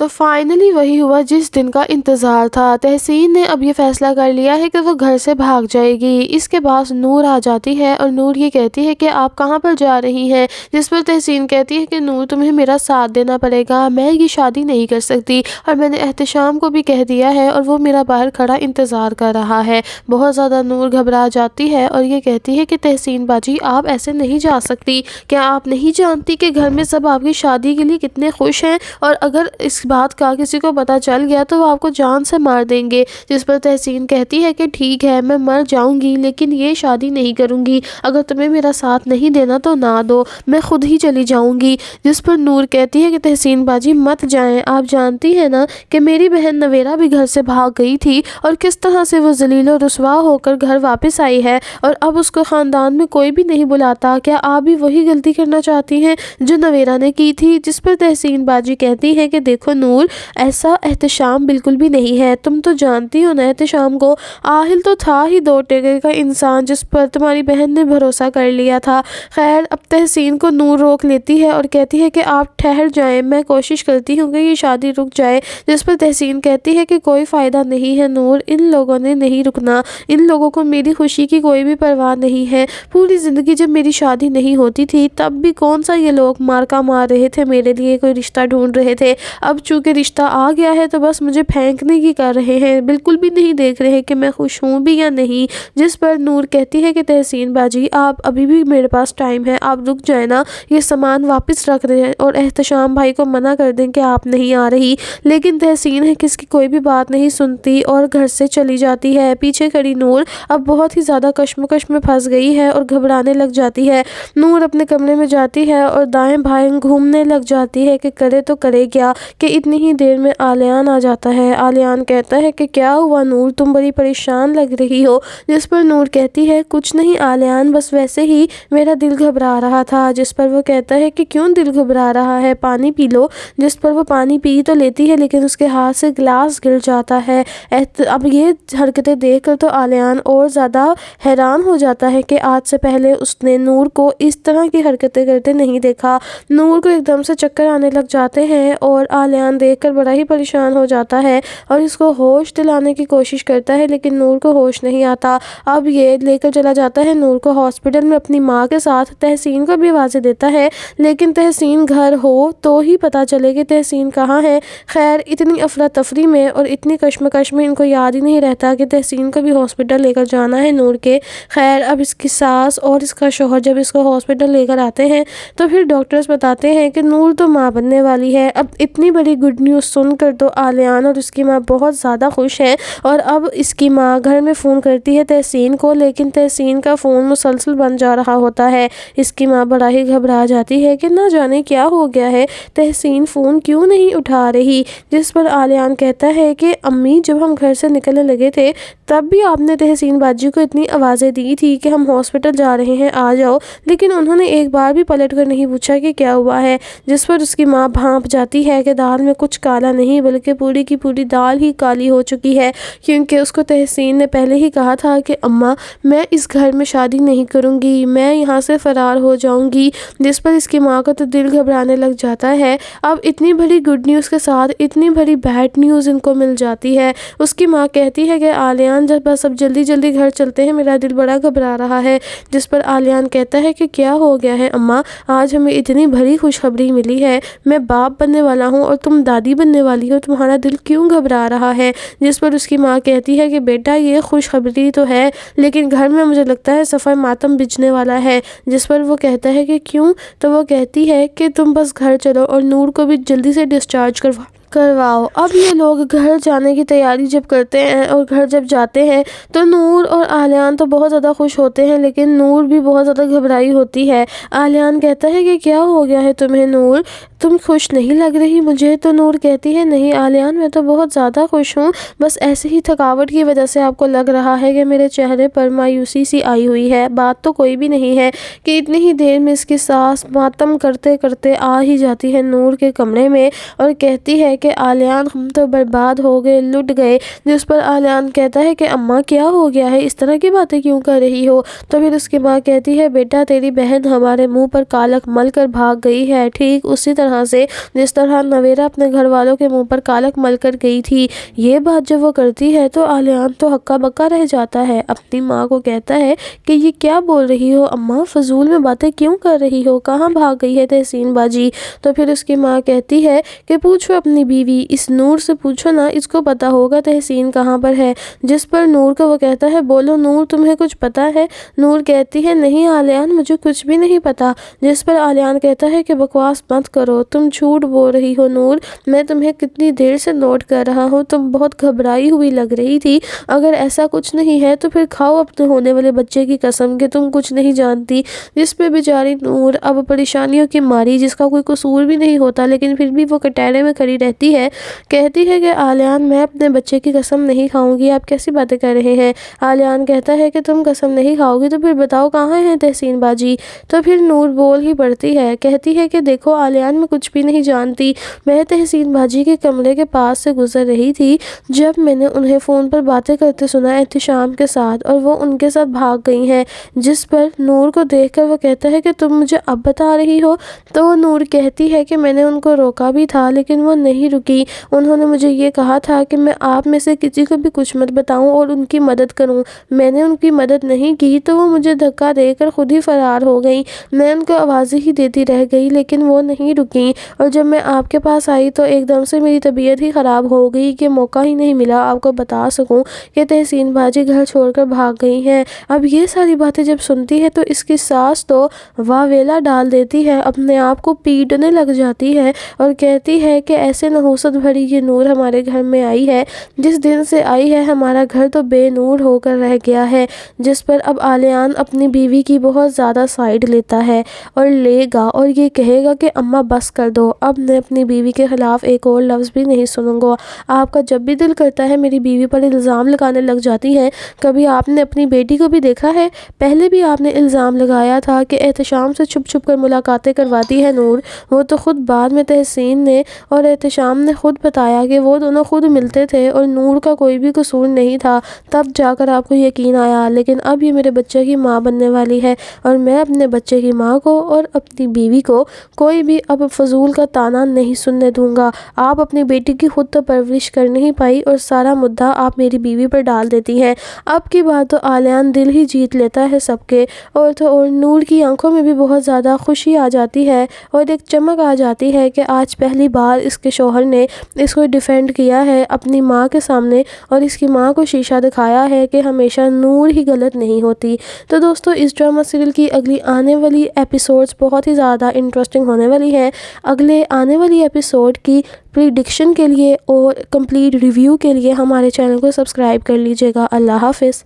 تو فائنلی وہی ہوا جس دن کا انتظار تھا۔ تحسین نے اب یہ فیصلہ کر لیا ہے کہ وہ گھر سے بھاگ جائے گی۔ اس کے پاس نور آ جاتی ہے اور نور یہ کہتی ہے کہ آپ کہاں پر جا رہی ہیں، جس پر تحسین کہتی ہے کہ نور تمہیں میرا ساتھ دینا پڑے گا، میں یہ شادی نہیں کر سکتی اور میں نے احتشام کو بھی کہہ دیا ہے اور وہ میرا باہر کھڑا انتظار کر رہا ہے۔ بہت زیادہ نور گھبرا جاتی ہے اور یہ کہتی ہے کہ تحسین باجی آپ ایسے نہیں جا سکتی، کیا آپ نہیں جانتی کہ گھر میں سب آپ کی شادی کے لیے کتنے خوش ہیں اور اگر اس بات کا کسی کو پتہ چل گیا تو وہ آپ کو جان سے مار دیں گے۔ جس پر تحسین کہتی ہے کہ ٹھیک ہے میں مر جاؤں گی لیکن یہ شادی نہیں کروں گی، اگر تمہیں میرا ساتھ نہیں دینا تو نہ دو، میں خود ہی چلی جاؤں گی۔ جس پر نور کہتی ہے کہ تحسین باجی مت جائیں، آپ جانتی ہیں نا کہ میری بہن نویرہ بھی گھر سے بھاگ گئی تھی اور کس طرح سے وہ ذلیل و رسوا ہو کر گھر واپس آئی ہے اور اب اس کو خاندان میں کوئی بھی نہیں بلاتا، کیا آپ بھی وہی غلطی کرنا چاہتی ہیں جو نویرہ نے کی تھی؟ جس پر تحسین باجی کہتی ہے کہ دیکھو نور، ایسا احتشام بالکل بھی نہیں ہے، تم تو جانتی ہو نا احتشام کو، آہل تو تھا ہی دو ٹکے کا انسان جس پر تمہاری بہن نے بھروسہ کر لیا تھا۔ خیر اب تحسین کو نور روک لیتی ہے اور کہتی ہے کہ آپ ٹھہر جائیں، میں کوشش کرتی ہوں کہ یہ شادی رک جائے۔ جس پر تحسین کہتی ہے کہ کوئی فائدہ نہیں ہے نور، ان لوگوں نے نہیں رکنا، ان لوگوں کو میری خوشی کی کوئی بھی پرواہ نہیں ہے، پوری زندگی جب میری شادی نہیں ہوتی تھی تب بھی کون سا یہ لوگ مارکا مار رہے تھے، میرے لیے کوئی رشتہ ڈھونڈ رہے تھے، اب چونکہ رشتہ آ گیا ہے تو بس مجھے پھینکنے کی کر رہے ہیں، بالکل بھی نہیں دیکھ رہے کہ میں خوش ہوں بھی یا نہیں۔ جس پر نور کہتی ہے کہ تحسین باجی آپ ابھی بھی میرے پاس ٹائم ہے، آپ رک جائیں نا، یہ سامان واپس رکھ دیں اور احتشام بھائی کو منع کر دیں کہ آپ نہیں آ رہی۔ لیکن تحسین ہے کس کی کوئی بھی بات نہیں سنتی اور گھر سے چلی جاتی ہے۔ پیچھے کھڑی نور اب بہت ہی زیادہ کشمکش میں پھنس گئی ہے اور گھبرانے لگ جاتی ہے۔ نور اپنے کمرے میں جاتی ہے اور دائیں بائیں گھومنے لگ جاتی ہے کہ کرے تو کرے کیا، کہ اتنی ہی دیر میں آلیان آ جاتا ہے۔ آلیان کہتا ہے کہ کیا ہوا نور، تم بڑی پریشان لگ رہی ہو۔ جس پر نور کہتی ہے کچھ نہیں آلیان، بس ویسے ہی میرا دل گھبرا رہا تھا۔ جس پر وہ کہتا ہے کہ کیوں دل گھبرا رہا ہے، پانی پی لو۔ جس پر وہ پانی پی تو لیتی ہے لیکن اس کے ہاتھ سے گلاس گر جاتا ہے۔ اب یہ حرکتیں دیکھ کر تو آلیان اور زیادہ حیران ہو جاتا ہے کہ آج سے پہلے اس نے نور کو اس طرح کی حرکتیں کرتے نہیں دیکھا۔ نور کو ایک دم سے چکر آنے لگ جاتے ہیں اور آلیان دیکھ کر بڑا ہی پریشان ہو جاتا ہے اور اس کو ہوش دلانے کی کوشش کرتا ہے لیکن نور کو ہوش نہیں آتا۔ اب یہ لے کر چلا جاتا ہے نور کو ہاسپٹل میں اپنی ماں کے ساتھ، تحسین کو بھی آوازیں دیتا ہے لیکن تحسین گھر ہو تو ہی پتہ چلے کہ تحسین کہاں ہے۔ خیر اتنی افراتفری میں اور اتنی کشمکش میں ان کو یاد ہی نہیں رہتا کہ تحسین کو بھی ہاسپٹل لے کر جانا ہے نور کے۔ خیر اب اس کی ساس اور اس کا شوہر جب اس کو ہاسپٹل لے کر آتے ہیں تو پھر ڈاکٹرز بتاتے ہیں کہ نور تو ماں بننے والی ہے۔ اب اتنی بڑی گڈ نیوز سن کر تو آلیان اور اس کی ماں بہت زیادہ خوش ہیں اور اب اس کی ماں گھر میں فون کرتی ہے تحسین کو لیکن تحسین کا فون مسلسل بند جا رہا ہوتا ہے۔ اس کی ماں بڑا ہی گھبرا جاتی ہے کہ نہ جانے کیا ہو گیا ہے، تحسین فون کیوں نہیں اٹھا رہی۔ جس پر آلیان کہتا ہے کہ امی جب ہم گھر سے نکلنے لگے تھے تب بھی آپ نے تحسین باجی کو اتنی آوازیں دی تھی کہ ہم ہاسپٹل جا رہے ہیں آ جاؤ، لیکن انہوں نے ایک بار بھی پلٹ کر نہیں پوچھا کہ کیا ہوا ہے۔ جس پر اس کی ماں بھانپ جاتی ہے کہ دال میں کچھ کالا نہیں بلکہ پوری کی پوری دال ہی کالی ہو چکی ہے، کیونکہ اس کو تحسین نے پہلے ہی کہا تھا کہ اماں میں اس گھر میں شادی نہیں کروں گی، میں یہاں سے فرار ہو جاؤں گی۔ جس پر اس کی ماں کا تو دل گھبرانے لگ جاتا ہے۔ اب اتنی بڑی گڈ نیوز کے ساتھ اتنی بڑی بیڈ نیوز ان کو مل جاتی ہے۔ اس کی ماں کہتی ہے کہ آلیان جب بس اب جلدی جلدی گھر چلتے ہیں، میرا دل بڑا گھبرا رہا ہے۔ جس پر آلیان کہتا ہے کہ کیا ہو گیا ہے اماں، آج ہمیں اتنی بڑی خوشخبری ملی ہے، میں باپ بننے والا ہوں اور تم دادی بننے والی ہو، تمہارا دل کیوں گھبرا رہا ہے؟ جس پر اس کی ماں کہتی ہے کہ بیٹا یہ خوشخبری تو ہے لیکن گھر میں مجھے لگتا ہے صفحہ ماتم بچنے والا ہے۔ جس پر وہ کہتا ہے کہ کیوں؟ تو وہ کہتی ہے کہ تم بس گھر چلو اور نور کو بھی جلدی سے ڈسچارج کرواؤ۔ اب یہ لوگ گھر جانے کی تیاری جب کرتے ہیں اور گھر جب جاتے ہیں تو نور اور آلیان تو بہت زیادہ خوش ہوتے ہیں لیکن نور بھی بہت زیادہ گھبرائی ہوتی ہے۔ آلیان کہتا ہے کہ کیا ہو گیا ہے تمہیں نور، تم خوش نہیں لگ رہی مجھے۔ تو نور کہتی ہے نہیں آلیان میں تو بہت زیادہ خوش ہوں، بس ایسے ہی تھکاوٹ کی وجہ سے آپ کو لگ رہا ہے کہ میرے چہرے پر مایوسی سی آئی ہوئی ہے، بات تو کوئی بھی نہیں ہے۔ کہ اتنی ہی دیر میں اس کی ساس ماتم کرتے کرتے آ ہی جاتی ہے نور کے کمرے میں اور کہتی ہے کہ آلیان ہم تو برباد ہو گئے، لٹ گئے، جس پر آلیان کہتا ہے کہ اماں کیا ہو گیا ہے، اس طرح کی باتیں کیوں کر رہی ہو؟ تو پھر اس کی ماں کہتی ہے بیٹا تیری بہن ہمارے منہ پر کالک مل کر بھاگ گئی ہے، ٹھیک اسی طرح سے جس طرح نویرا اپنے گھر والوں کے منہ پر کالک مل کر گئی تھی۔ یہ بات جب وہ کرتی ہے تو آلیان تو ہکا بکا رہ جاتا ہے، اپنی ماں کو کہتا ہے کہ یہ کیا بول رہی ہو اماں، فضول میں باتیں کیوں کر رہی ہو، کہاں بھاگ گئی ہے تحسین باجی؟ تو پھر اس کی ماں کہتی ہے کہ پوچھو اپنی بیوی اس نور سے، پوچھو نا، اس کو پتا ہوگا تحسین کہاں پر ہے۔ جس پر نور کو وہ کہتا ہے بولو نور تمہیں کچھ پتا ہے؟ نور کہتی ہے نہیں آلیان مجھے کچھ بھی نہیں پتا۔ جس پر آلیان کہتا ہے کہ بکواس مت کرو، تم جھوٹ بول رہی ہو نور، میں تمہیں کتنی دیر سے نوٹ کر رہا ہوں، تم بہت گھبرائی ہوئی لگ رہی تھی، اگر ایسا کچھ نہیں ہے تو پھر کھاؤ اپنے ہونے والے بچے کی قسم کہ تم کچھ نہیں جانتی۔ جس پہ بیچاری نور اب پریشانیوں کی ماری، جس کا کوئی قصور بھی نہیں ہوتا لیکن پھر بھی وہ کٹہرے میں کھڑی رہتی ہے، کہتی ہے کہ آلیان میں اپنے بچے کی قسم نہیں کھاؤں گی، آپ کیسی باتیں کر رہے ہیں؟ آلیان کہتا ہے کہ تم قسم نہیں کھاؤ گی تو پھر بتاؤ کہاں ہیں تحسین باجی؟ تو پھر نور بول ہی پڑتی ہے، کہتی ہے کہ دیکھو آلیان میں کچھ بھی نہیں جانتی، میں تحسین باجی کے کمرے کے پاس سے گزر رہی تھی جب میں نے انہیں فون پر باتیں کرتے سنا احتشام کے ساتھ، اور وہ ان کے ساتھ بھاگ گئی ہیں۔ جس پر نور کو دیکھ کر وہ کہتا ہے کہ تم مجھے اب بتا رہی ہو؟ تو وہ نور کہتی ہے کہ میں نے ان کو روکا بھی تھا لیکن وہ نہیں رکی، انہوں نے مجھے یہ کہا تھا کہ میں آپ میں سے کسی کو بھی کچھ مت بتاؤں اور ان کی مدد کروں، میں نے ان کی مدد نہیں کی تو وہ مجھے دھکا دے کر خود ہی فرار ہو گئی، میں ان کو آوازیں ہی دیتی رہ گئی لیکن وہ نہیں رکیں، اور جب میں آپ کے پاس آئی تو ایک دم سے میری طبیعت ہی خراب ہو گئی کہ موقع ہی نہیں ملا آپ کو بتا سکوں کہ تحسین باجی گھر چھوڑ کر بھاگ گئی ہیں۔ اب یہ ساری باتیں جب سنتی ہے تو اس کی ساس تو واویلا ڈال دیتی ہے، اپنے آپ کو پیٹنے لگ جاتی ہے اور کہتی ہے کہ ایسے نحوست بھری یہ نور ہمارے گھر میں آئی ہے، جس دن سے آئی ہے ہمارا گھر تو بے نور ہو کر رہ گیا ہے۔ جس پر اب آلیان اپنی بیوی کی بہت زیادہ سائیڈ لیتا ہے اور لے گا اور یہ کہے گا کہ اماں بس کر دو، اب میں اپنی بیوی کے خلاف ایک اور لفظ بھی نہیں سنوں گا، آپ کا جب بھی دل کرتا ہے میری بیوی پر الزام لگانے لگ جاتی ہیں، کبھی آپ نے اپنی بیٹی کو بھی دیکھا ہے؟ پہلے بھی آپ نے الزام لگایا تھا کہ احتشام سے چھپ چھپ کر ملاقاتیں کرواتی ہے نور، وہ تو خود بعد میں تحسین نے اور احتشام نے خود بتایا کہ وہ دونوں خود ملتے تھے اور نور کا کوئی بھی قصور نہیں تھا، تب جا کر آپ کو یقین آیا، لیکن اب یہ میرے بچے کی ماں بننے والی ہے اور میں اپنے بچے کی ماں کو اور اپنی بیوی کو کوئی بھی اب فضول کا تانا نہیں سننے دوں گا، آپ اپنی بیٹی کی خود تو پرورش کر نہیں پائی اور سارا مدعا آپ میری بیوی پر ڈال دیتی ہیں۔ اب کی بات تو آلیان دل ہی جیت لیتا ہے سب کے، اور تو اور نور کی آنکھوں میں بھی بہت زیادہ خوشی آ جاتی ہے اور ایک چمک آ جاتی ہے کہ آج پہلی بار اس کے شوہر نے اس کو ڈیفینڈ کیا ہے اپنی ماں کے سامنے، اور اس کی ماں کو شیشہ دکھایا ہے کہ ہمیشہ نور ہی غلط نہیں ہوتی۔ تو دوستو اس ڈرامہ سیریل کی اگلی آنے والی ایپیسوڈز بہت ہی زیادہ انٹرسٹنگ ہونے والی ہے، اگلے آنے والی ایپیسوڈ کی پریڈکشن کے لیے اور کمپلیٹ ریویو کے لیے ہمارے چینل کو سبسکرائب کر لیجئے گا۔ اللہ حافظ۔